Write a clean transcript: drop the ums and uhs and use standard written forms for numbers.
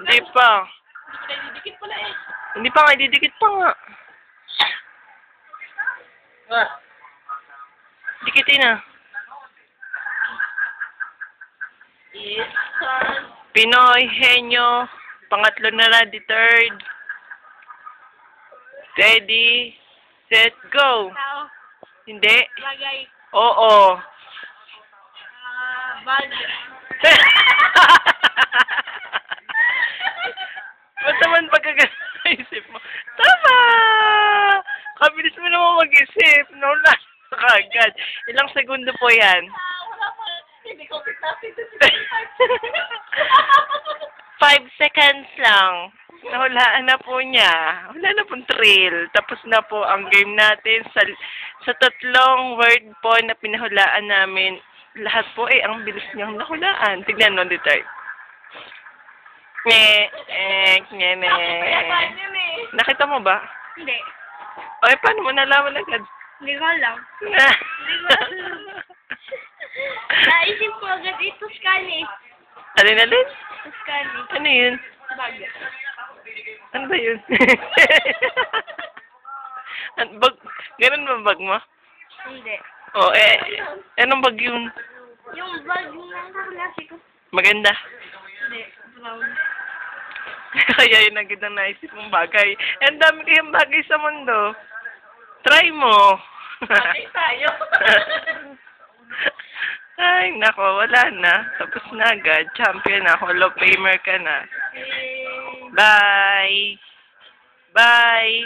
Hindi pa. Didikit pala eh. Hindi pa nga, didikit pa nga. Dikitin na. Pinoy, Henyo, pangatlo na lang, the third. Ready, set, go. Tao. Hindi. Bagay. Oo. Bag. Ba't naman pagkagaisip mo? Tama! Kabilis mo naman mag-isip. Nawala ka agad. Ilang segundo po yan? Wala pa. Hindi ko natin. 5 seconds lang. Nahulaan na po niya. Wala na pong thrill. Tapos na po ang game natin sa tatlong word po na pinahulaan namin. Lahat po ang bilis niyang nahulaan. Tignan mo, Ditoy. Nye. Nakita mo ba? Hindi. Ay, paano mo nalaman agad? Hindi ko alam. Hindi ko alam. Naisip ko agad ito, Scani. Alin? Scani. Ano yun? Bag. Ano ba yun? Bag, ganun ba bag mo? Hindi. Oh, anong bag yun? Yung bag ng kaklase ko. Maganda. Hindi. Brown. Kaya yun ang gandang naisip mong bagay. Ang dami kayong bagay sa mundo. Try mo. Bakit tayo? Ay, nako, wala na. Tapos na agad. Champion na. Hall of Famer ka na. Bye! Bye!